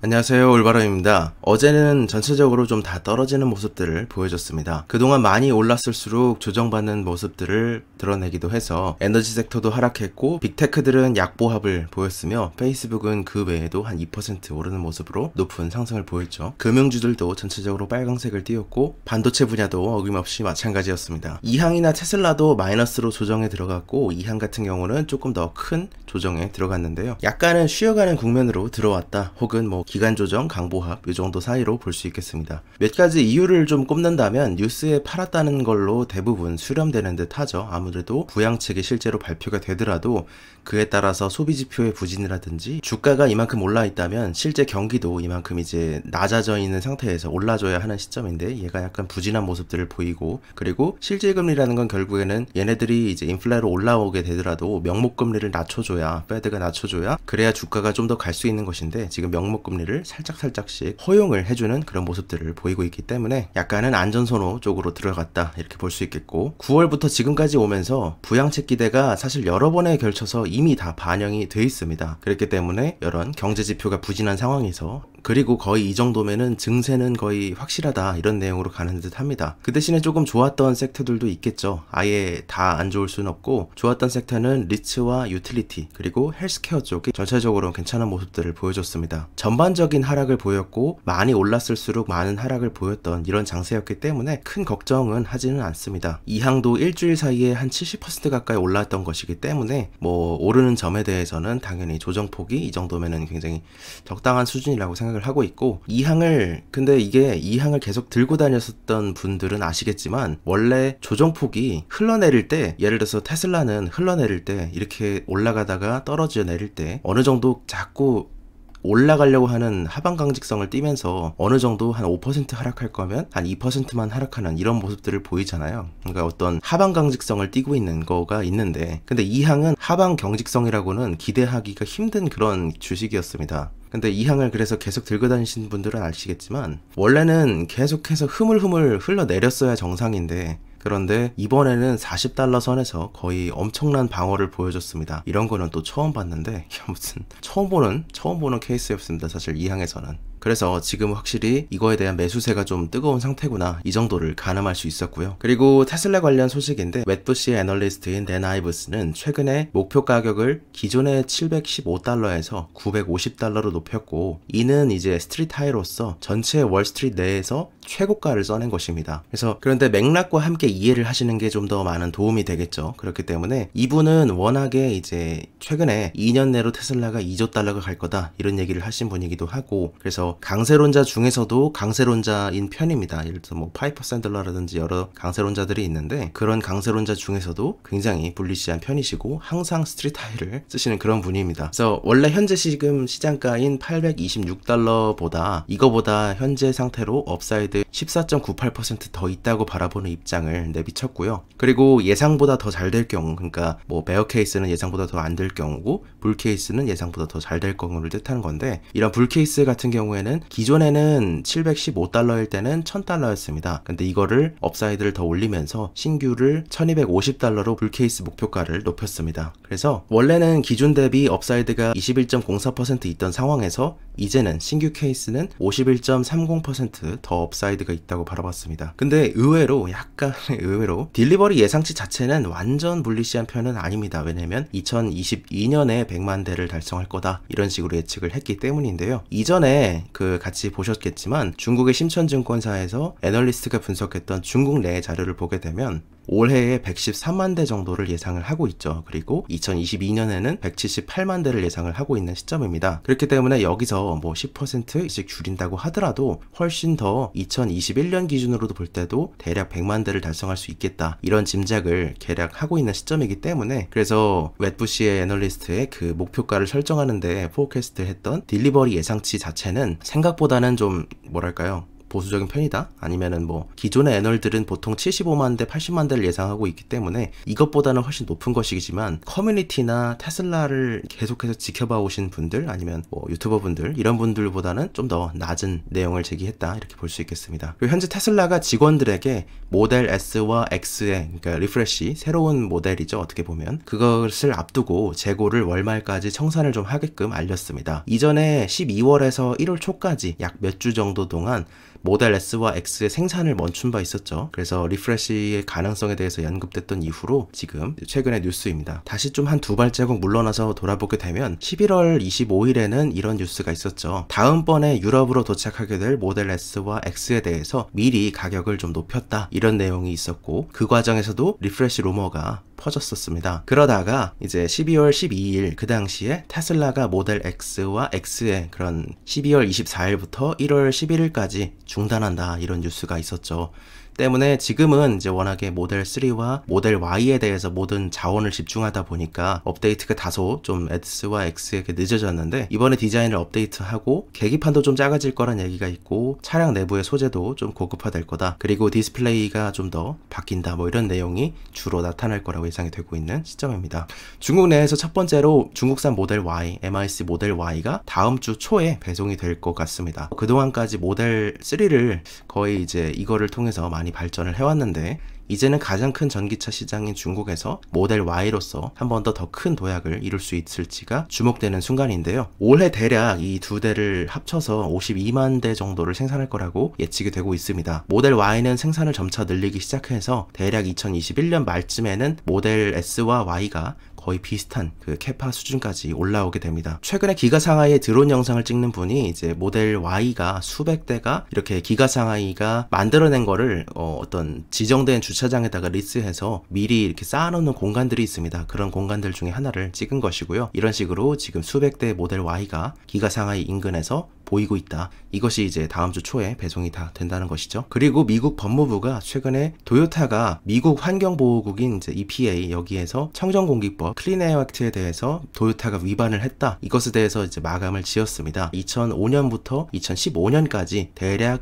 안녕하세요, 올바람입니다. 어제는 전체적으로 좀 다 떨어지는 모습들을 보여줬습니다. 그동안 많이 올랐을수록 조정받는 모습들을 드러내기도 해서 에너지 섹터도 하락했고 빅테크들은 약보합을 보였으며 페이스북은 그 외에도 한 2% 오르는 모습으로 높은 상승을 보였죠. 금융주들도 전체적으로 빨강색을 띄웠고 반도체 분야도 어김없이 마찬가지였습니다. 이항이나 테슬라도 마이너스로 조정에 들어갔고 이항 같은 경우는 조금 더 큰 조정에 들어갔는데요. 약간은 쉬어가는 국면으로 들어왔다 혹은 기간 조정, 강보합 이 정도 사이로 볼 수 있겠습니다. 몇 가지 이유를 좀 꼽는다면 뉴스에 팔았다는 걸로 대부분 수렴되는 듯 하죠. 아무래도 부양책이 실제로 발표가 되더라도 그에 따라서 소비 지표의 부진이라든지 주가가 이만큼 올라 있다면 실제 경기도 이만큼 이제 낮아져 있는 상태에서 올라줘야 하는 시점인데 얘가 약간 부진한 모습들을 보이고, 그리고 실질금리라는 건 결국에는 얘네들이 이제 인플레로 올라오게 되더라도 명목금리를 낮춰줘야, 페드가 낮춰줘야 그래야 주가가 좀 더 갈 수 있는 것인데 지금 명목금리를 살짝씩 허용을 해주는 그런 모습들을 보이고 있기 때문에 약간은 안전선호 쪽으로 들어갔다 이렇게 볼 수 있겠고, 9월부터 지금까지 오면서 부양책 기대가 사실 여러 번에 걸쳐서 이미 다 반영이 돼 있습니다. 그렇기 때문에 이런 경제지표가 부진한 상황에서, 그리고 거의 이 정도면은 증세는 거의 확실하다 이런 내용으로 가는 듯 합니다. 그 대신에 조금 좋았던 섹터들도 있겠죠. 아예 다 안 좋을 수는 없고, 좋았던 섹터는 리츠와 유틸리티 그리고 헬스케어 쪽이 전체적으로 괜찮은 모습들을 보여줬습니다. 전반적인 하락을 보였고 많이 올랐을수록 많은 하락을 보였던 이런 장세였기 때문에 큰 걱정은 하지는 않습니다. 이 항도 일주일 사이에 한 70% 가까이 올랐던 것이기 때문에 오르는 점에 대해서는 당연히 조정폭이 이 정도면은 굉장히 적당한 수준이라고 생각을 하고 있고, 근데 이게 이 항을 계속 들고 다녔었던 분들은 아시겠지만 원래 조정폭이 흘러내릴 때, 예를 들어서 테슬라는 흘러내릴 때 이렇게 올라가다가 떨어져 내릴 때 어느 정도 자꾸 올라가려고 하는 하방 강직성을 띠면서 어느 정도 한 5% 하락할 거면 한 2%만 하락하는 이런 모습들을 보이잖아요. 그러니까 어떤 하방 강직성을 띠고 있는 거가 있는데, 근데 이 항은 하방 경직성이라고는 기대하기가 힘든 그런 주식이었습니다. 근데 이 항을 그래서 계속 들고 다니시는 분들은 아시겠지만 원래는 계속해서 흐물흐물 흘러내렸어야 정상인데, 그런데 이번에는 $40 선에서 거의 엄청난 방어를 보여줬습니다. 이런 거는 또 처음 봤는데, 무슨 처음 보는 케이스였습니다. 사실 이 항에서는. 그래서 지금 확실히 이거에 대한 매수세가 좀 뜨거운 상태구나, 이 정도를 가늠할 수 있었고요. 그리고 테슬라 관련 소식인데, 웨드부시의 애널리스트인 댄 아이브스는 최근에 목표 가격을 기존의 $715에서 $950로 높였고, 이는 이제 스트리트 하이로서 전체 월스트리트 내에서 최고가를 써낸 것입니다. 그런데 맥락과 함께 이해를 하시는 게 좀 더 많은 도움이 되겠죠. 그렇기 때문에 이분은 워낙에 이제 최근에 2년 내로 테슬라가 $2조 갈 거다 이런 얘기를 하신 분이기도 하고, 그래서 강세론자 중에서도 강세론자인 편입니다. 예를 들어서 파이퍼 샌들러라든지 여러 강세론자들이 있는데, 그런 강세론자 중에서도 굉장히 불리시한 편이시고 항상 스트리트 하이를 쓰시는 그런 분입니다. 그래서 원래 현재 지금 시장가인 $826보다 이거보다 현재 상태로 업사이드 14.98% 더 있다고 바라보는 입장을 내비쳤고요. 그리고 예상보다 더 잘 될 경우, 그러니까 베어 케이스는 예상보다 더 안 될 경우고 불 케이스는 예상보다 더 잘 될 경우를 뜻하는 건데, 이런 불 케이스 같은 경우에는 기존에는 $715일 때는 $1000였습니다. 근데 이거를 업사이드를 더 올리면서 신규를 $1250로 불 케이스 목표가를 높였습니다. 그래서 원래는 기존 대비 업사이드가 21.04% 있던 상황에서 이제는 신규 케이스는 51.30% 더 업사이드가 있다고 바라봤습니다. 근데 약간 의외로 딜리버리 예상치 자체는 완전 불리시한 편은 아닙니다. 왜냐면 2022년에 100만 대를 달성할 거다 이런 식으로 예측을 했기 때문인데요. 이전에 같이 보셨겠지만 중국의 심천증권사에서 애널리스트가 분석했던 중국 내 자료를 보게 되면 올해에 113만 대 정도를 예상을 하고 있죠. 그리고 2022년에는 178만 대를 예상을 하고 있는 시점입니다. 그렇기 때문에 여기서 10%씩 줄인다고 하더라도 훨씬 더 2021년 기준으로도 볼 때도 대략 100만 대를 달성할 수 있겠다 이런 짐작을 대략 하고 있는 시점이기 때문에, 그래서 웨드부시의 애널리스트의 그 목표가를 설정하는데 포캐스트 했던 딜리버리 예상치 자체는 생각보다는 좀 보수적인 편이다, 아니면은 뭐 기존의 애널들은 보통 75만 대 80만 대를 예상하고 있기 때문에 이것보다는 훨씬 높은 것이지만, 커뮤니티나 테슬라를 계속해서 지켜봐 오신 분들, 아니면 뭐 유튜버 분들, 이런 분들보다는 좀 더 낮은 내용을 제기했다, 이렇게 볼 수 있겠습니다. 그리고 현재 테슬라가 직원들에게 모델 S와 X의, 그러니까 리프레시, 새로운 모델이죠, 어떻게 보면 그것을 앞두고 재고를 월말까지 청산을 좀 하게끔 알렸습니다. 이전에 12월에서 1월 초까지 약 몇 주 정도 동안 모델 S와 X의 생산을 멈춘 바 있었죠. 그래서 리프레시의 가능성에 대해서 언급됐던 이후로 지금 최근의 뉴스입니다. 다시 좀 한 두 발자국 물러나서 돌아보게 되면 11월 25일에는 이런 뉴스가 있었죠. 다음번에 유럽으로 도착하게 될 모델 S와 X에 대해서 미리 가격을 좀 높였다, 이런 내용이 있었고, 그 과정에서도 리프레시 루머가 퍼졌었습니다. 그러다가 이제 12월 12일 그 당시에 테슬라가 모델 X와 X의 그런 12월 24일부터 1월 11일까지 중단한다, 이런 뉴스가 있었죠. 때문에 지금은 이제 워낙에 모델 3와 모델 Y에 대해서 모든 자원을 집중하다 보니까 업데이트가 다소 좀 S와 X에게 늦어졌는데, 이번에 디자인을 업데이트하고 계기판도 좀 작아질 거란 얘기가 있고, 차량 내부의 소재도 좀 고급화될 거다, 그리고 디스플레이가 좀 더 바뀐다, 뭐 이런 내용이 주로 나타날 거라고 예상이 되고 있는 시점입니다. 중국 내에서 첫 번째로 중국산 모델 Y, MIC 모델 Y가 다음 주 초에 배송이 될 것 같습니다. 그동안까지 모델 3를 거의 이제 이거를 통해서 많이 발전을 해왔는데, 이제는 가장 큰 전기차 시장인 중국에서 모델 Y로서 한 번 더 큰 도약을 이룰 수 있을지가 주목되는 순간인데요. 올해 대략 이 두 대를 합쳐서 52만 대 정도를 생산할 거라고 예측이 되고 있습니다. 모델 Y는 생산을 점차 늘리기 시작해서 대략 2021년 말쯤에는 모델 S와 Y가 거의 비슷한 그 캐파 수준까지 올라오게 됩니다. 최근에 기가상하이의 드론 영상을 찍는 분이 이제 모델 Y가 수백 대가 이렇게 기가상하이가 만들어낸 거를 어떤 지정된 주차장에다가 리스해서 미리 이렇게 쌓아놓는 공간들이 있습니다. 그런 공간들 중에 하나를 찍은 것이고요. 이런 식으로 지금 수백 대의 모델 Y가 기가상하이 인근에서 보이고 있다. 이것이 이제 다음 주 초에 배송이 다 된다는 것이죠. 그리고 미국 법무부가 최근에 도요타가 미국 환경보호국인 이제 EPA, 여기에서 청정공기법 클린에어 액트에 대해서 도요타가 위반을 했다, 이것에 대해서 이제 마감을 지었습니다. 2005년부터 2015년까지 대략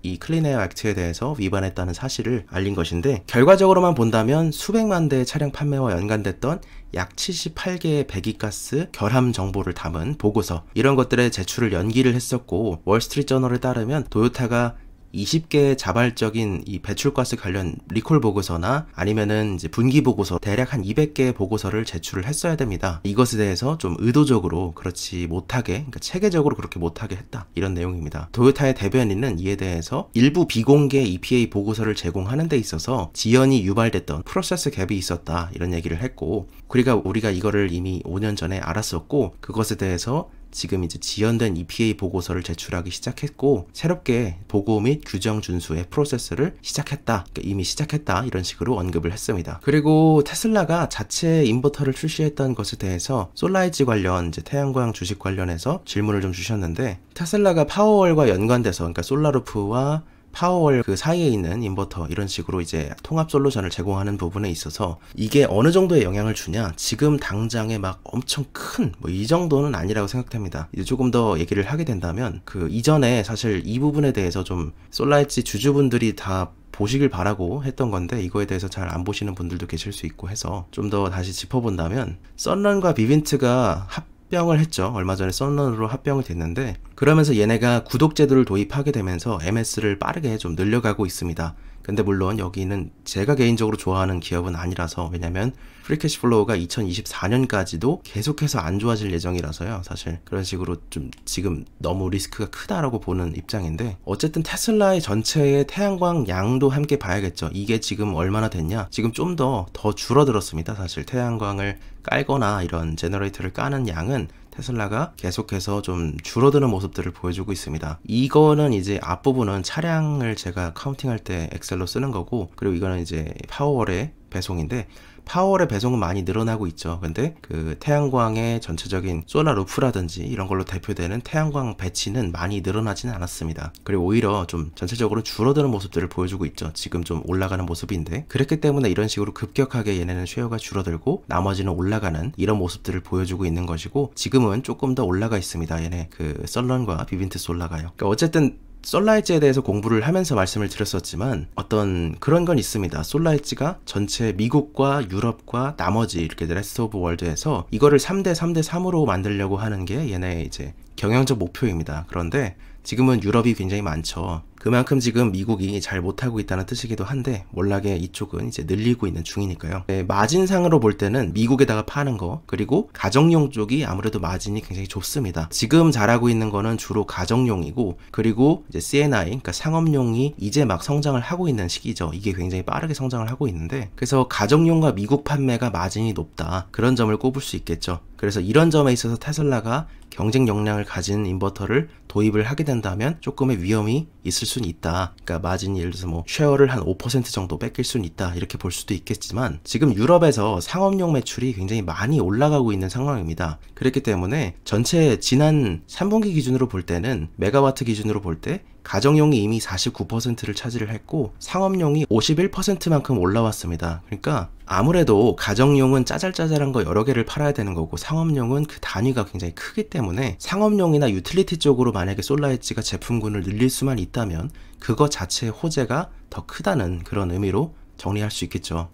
이 클린에어 액트에 대해서 위반했다는 사실을 알린 것인데, 결과적으로만 본다면 수백만 대의 차량 판매와 연관됐던 약 78개의 배기가스 결함 정보를 담은 보고서, 이런 것들의 제출을 연기를 했었고, 월스트리트저널에 따르면 도요타가 20개의 자발적인 이 배출가스 관련 리콜 보고서나 아니면은 이제 분기 보고서 대략 한 200개의 보고서를 제출을 했어야 됩니다. 이것에 대해서 좀 의도적으로 그렇지 못하게, 그러니까 체계적으로 그렇게 못하게 했다, 이런 내용입니다. 도요타의 대변인은 이에 대해서 일부 비공개 EPA 보고서를 제공하는 데 있어서 지연이 유발됐던 프로세스 갭이 있었다, 이런 얘기를 했고, 그러니까 우리가 이거를 이미 5년 전에 알았었고, 그것에 대해서 지금 이제 지연된 EPA 보고서를 제출하기 시작했고, 새롭게 보고 및 규정 준수의 프로세스를 시작했다, 그러니까 이미 시작했다, 이런 식으로 언급을 했습니다. 그리고 테슬라가 자체 인버터를 출시했던 것에 대해서 솔라이즈 관련, 이제 태양광 주식 관련해서 질문을 좀 주셨는데, 테슬라가 파워월과 연관돼서, 그러니까 솔라루프와 파워월 그 사이에 있는 인버터, 이런 식으로 이제 통합 솔루션을 제공하는 부분에 있어서 이게 어느 정도의 영향을 주냐, 지금 당장에 막 엄청 큰 뭐 이 정도는 아니라고 생각됩니다. 이제 조금 더 얘기를 하게 된다면, 그 이전에 사실 이 부분에 대해서 좀 솔라이지 주주분들이 다 보시길 바라고 했던 건데, 이거에 대해서 잘 안 보시는 분들도 계실 수 있고 해서 좀 더 다시 짚어본다면, 썬런과 비빈트가 합병을 했죠. 얼마 전에 썬런으로 합병이 됐는데, 그러면서 얘네가 구독제도를 도입하게 되면서 MS를 빠르게 좀 늘려가고 있습니다. 근데 물론 여기는 제가 개인적으로 좋아하는 기업은 아니라서, 왜냐면 프리캐시 플로우가 2024년까지도 계속해서 안 좋아질 예정이라서요. 사실 그런 식으로 좀 지금 너무 리스크가 크다라고 보는 입장인데, 어쨌든 테슬라의 전체의 태양광 양도 함께 봐야겠죠. 이게 지금 얼마나 됐냐, 지금 좀 더 줄어들었습니다. 사실 태양광을 깔거나 이런 제너레이터를 까는 양은 테슬라가 계속해서 좀 줄어드는 모습들을 보여주고 있습니다. 이거는 이제 앞부분은 차량을 제가 카운팅할 때 엑셀로 쓰는 거고, 그리고 이거는 이제 파워월의 배송인데, 파워월의 배송은 많이 늘어나고 있죠. 근데 그 태양광의 전체적인 솔라 루프라든지 이런 걸로 대표되는 태양광 배치는 많이 늘어나지는 않았습니다. 그리고 오히려 좀 전체적으로 줄어드는 모습들을 보여주고 있죠. 지금 좀 올라가는 모습인데, 그랬기 때문에 이런 식으로 급격하게 얘네는 쉐어가 줄어들고 나머지는 올라가는 이런 모습들을 보여주고 있는 것이고, 지금은 조금 더 올라가 있습니다. 얘네 그 썬런과 비빈트 솔라가요. 그러니까 어쨌든 솔라엣지에 대해서 공부를 하면서 말씀을 드렸었지만 어떤 그런 건 있습니다. 솔라엣지가 전체 미국과 유럽과 나머지 이렇게 레스트 오브 월드에서 이거를 3대 3대 3으로 만들려고 하는 게 얘네의 이제 경영적 목표입니다. 그런데 지금은 유럽이 굉장히 많죠. 그만큼 지금 미국이 잘 못하고 있다는 뜻이기도 한데 몰락에 이쪽은 이제 늘리고 있는 중이니까요. 네, 마진상으로 볼 때는 미국에다가 파는 거 그리고 가정용 쪽이 아무래도 마진이 굉장히 좁습니다. 지금 잘하고 있는 거는 주로 가정용이고 그리고 이제 C&I 그러니까 상업용이 이제 막 성장을 하고 있는 시기죠. 이게 굉장히 빠르게 성장을 하고 있는데 그래서 가정용과 미국 판매가 마진이 높다. 그런 점을 꼽을 수 있겠죠. 그래서 이런 점에 있어서 테슬라가 경쟁 역량을 가진 인버터를 도입을 하게 된다면 조금의 위험이 있을 수는 있다. 그러니까 마진이 예를 들어서 뭐 쉐어를 한 5% 정도 뺏길 수는 있다. 이렇게 볼 수도 있겠지만 지금 유럽에서 상업용 매출이 굉장히 많이 올라가고 있는 상황입니다. 그렇기 때문에 전체 지난 3분기 기준으로 볼 때는 메가와트 기준으로 볼 때 가정용이 이미 49%를 차지를 했고 상업용이 51%만큼 올라왔습니다. 그러니까 아무래도 가정용은 짜잘짜잘한 거 여러 개를 팔아야 되는 거고 상업용은 그 단위가 굉장히 크기 때문에 상업용이나 유틸리티 쪽으로 만약에 솔라엣지가 제품군을 늘릴 수만 있다면 그거 자체의 호재가 더 크다는 그런 의미로 정리할 수 있겠죠.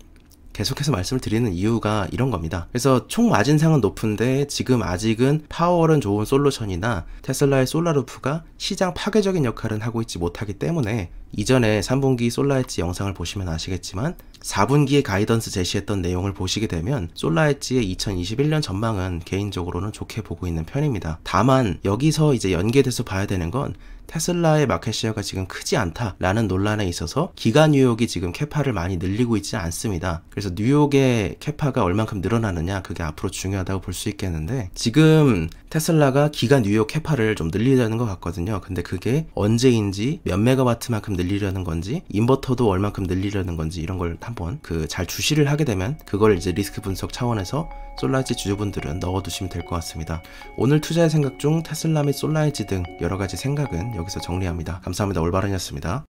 계속해서 말씀을 드리는 이유가 이런 겁니다. 그래서 총 마진상은 높은데 지금 아직은 파워는 좋은 솔루션이나 테슬라의 솔라루프가 시장 파괴적인 역할은 하고 있지 못하기 때문에 이전에 3분기 솔라엣지 영상을 보시면 아시겠지만 4분기에 가이던스 제시했던 내용을 보시게 되면 솔라엣지의 2021년 전망은 개인적으로는 좋게 보고 있는 편입니다. 다만 여기서 이제 연계돼서 봐야 되는 건 테슬라의 마켓시어가 지금 크지 않다라는 논란에 있어서 기가 뉴욕이 지금 캐파를 많이 늘리고 있지 않습니다. 그래서 뉴욕의 캐파가 얼만큼 늘어나느냐 그게 앞으로 중요하다고 볼 수 있겠는데 지금 테슬라가 기가 뉴욕 캐파를 좀 늘리려는 것 같거든요. 근데 그게 언제인지 몇 메가와트만큼 늘리려는 건지 인버터도 얼만큼 늘리려는 건지 이런 걸 한번 잘 주시를 하게 되면 그걸 이제 리스크 분석 차원에서 솔라엣지 주주분들은 넣어두시면 될 것 같습니다. 오늘 투자의 생각 중 테슬라 및 솔라엣지 등 여러가지 생각은 여기서 정리합니다. 감사합니다. 올바른이었습니다.